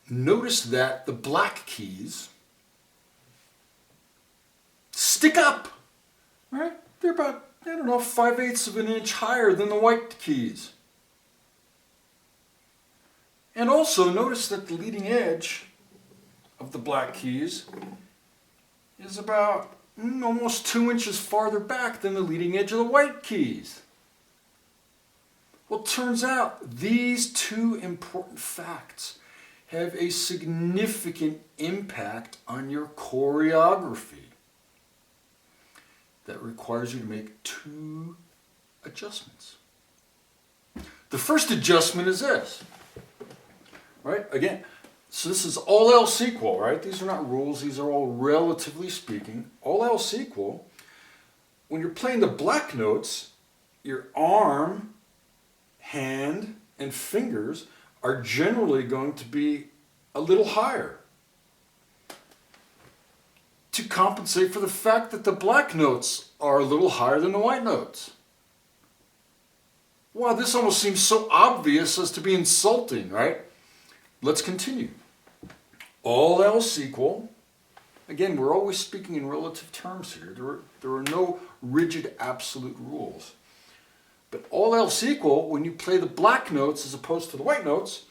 notice that the black keys stick up, right? They're about, 5/8 of an inch higher than the white keys. And also notice that the leading edge of the black keys is about almost 2 inches farther back than the leading edge of the white keys. Well, it turns out these two important facts have a significant impact on your choreography that requires you to make two adjustments. The first adjustment is this, right? Again, so this is all else equal, right? These are not rules, these are all relatively speaking. All else equal, when you're playing the black notes, your arm, hand, and fingers are generally going to be a little higher to compensate for the fact that the black notes are a little higher than the white notes. Wow, this almost seems so obvious as to be insulting, right? Let's continue. All else equal, again, we're always speaking in relative terms here. There are no rigid absolute rules. But all else equal, when you play the black notes as opposed to the white notes,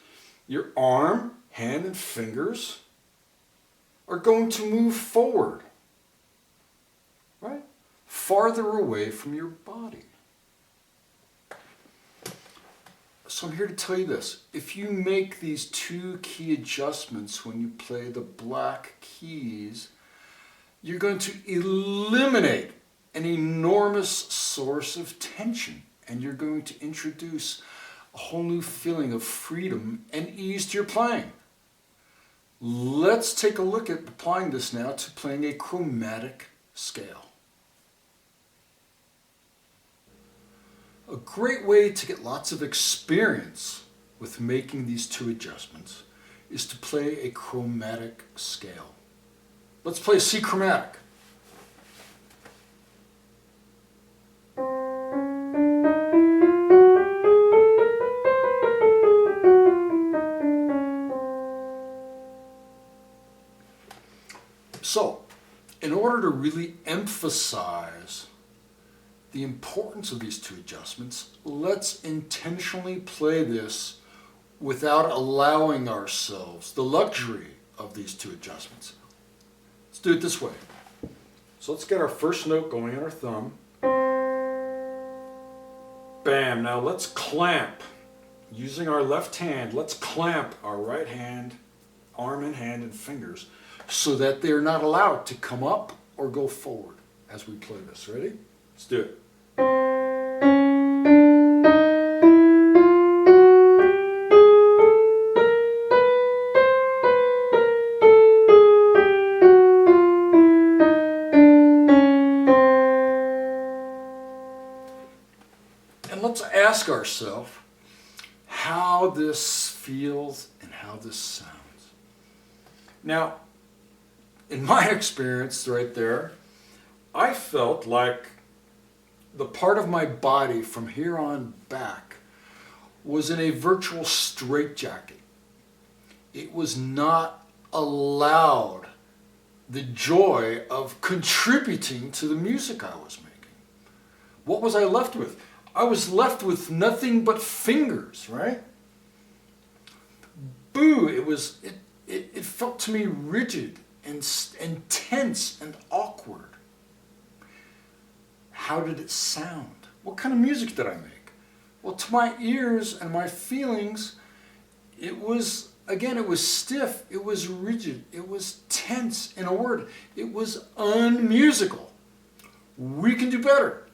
your arm, hand, and fingers are going to move forward, right? Farther away from your body. So I'm here to tell you this. If you make these two key adjustments when you play the black keys, you're going to eliminate an enormous source of tension, and you're going to introduce a whole new feeling of freedom and ease to your playing. Let's take a look at applying this now to playing a chromatic scale. A great way to get lots of experience with making these two adjustments is to play a chromatic scale. Let's play a C chromatic. So, in order to really emphasize the importance of these two adjustments, let's intentionally play this without allowing ourselves the luxury of these two adjustments. Let's do it this way. So let's get our first note going on our thumb. Bam. Now let's clamp. Using our left hand, let's clamp our right hand, arm and hand and fingers so that they're not allowed to come up or go forward as we play this. Ready? Let's do it. And let's ask ourselves how this feels and how this sounds. Now, in my experience right there, I felt like the part of my body from here on back was in a virtual straitjacket. It was not allowed the joy of contributing to the music I was making. What was I left with? I was left with nothing but fingers, right? Boo, it felt to me rigid and tense and awkward. How did it sound? What kind of music did I make? Well, to my ears and my feelings, it was stiff, it was rigid, it was tense. In a word, it was unmusical. We can do better.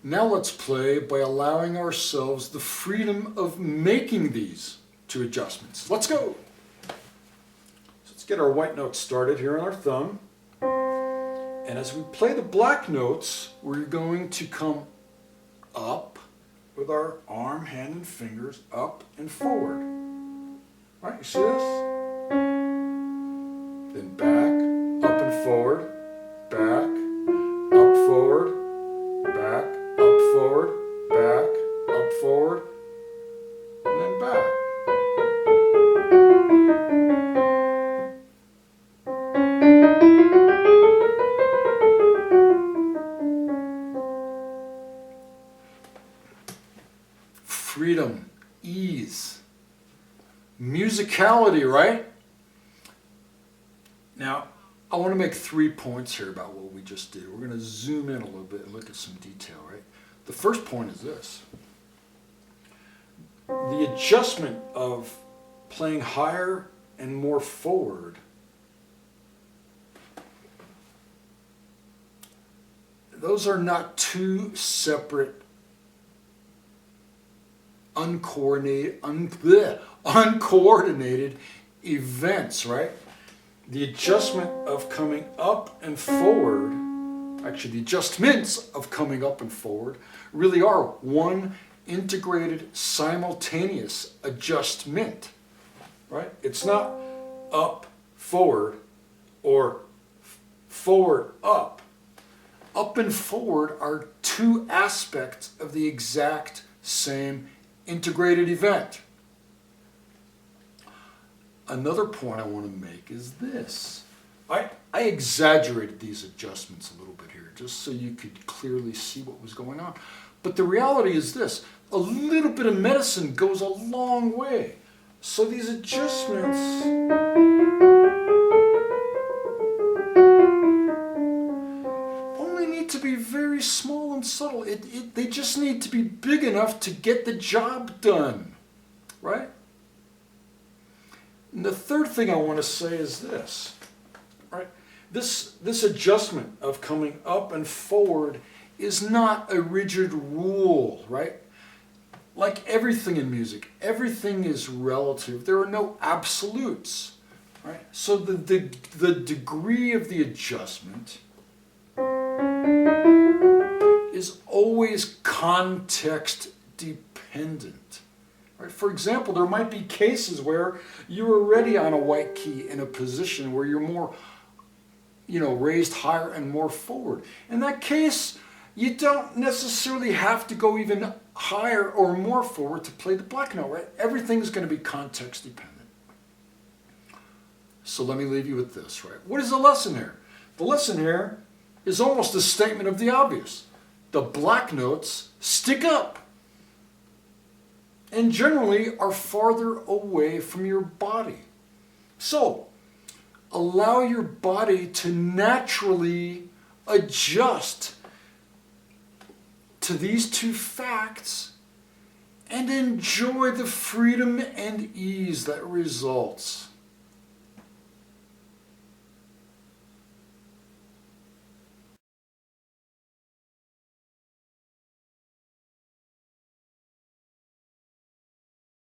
Now let's play by allowing ourselves the freedom of making these two adjustments. Let's go. So let's get our white note started here on our thumb. And as we play the black notes, we're going to come up with our arm, hand, and fingers, up and forward. Right, you see this? Then back, up and forward, back, up, forward, back, up, forward, back, up, forward, and then back. Freedom, ease, musicality, right? Now, I want to make 3 points here about what we just did. We're going to zoom in a little bit and look at some detail, right? The first point is this. The adjustment of playing higher and more forward, those are not two separate uncoordinated events, right? The adjustment of coming up and forward, actually the adjustments of coming up and forward, really are one integrated simultaneous adjustment, right? It's not up, forward, or forward, up. Up and forward are two aspects of the exact same integrated event. Another point I want to make is this. I exaggerated these adjustments a little bit here just so you could clearly see what was going on. But the reality is this. A little bit of medicine goes a long way. So these adjustments only need to be very small and subtle. They just need to be big enough to get the job done, right? And the third thing I want to say is this, right? This adjustment of coming up and forward is not a rigid rule, right? Like everything in music, everything is relative. There are no absolutes, right? So the degree of the adjustment is always context dependent. Right? For example, there might be cases where you're already on a white key in a position where you're more, raised higher and more forward. In that case, you don't necessarily have to go even higher or more forward to play the black note, right? Everything's going to be context dependent. So let me leave you with this, right? What is the lesson here? The lesson here is almost a statement of the obvious. The black notes stick up and generally are farther away from your body. So, allow your body to naturally adjust to these two facts and enjoy the freedom and ease that results.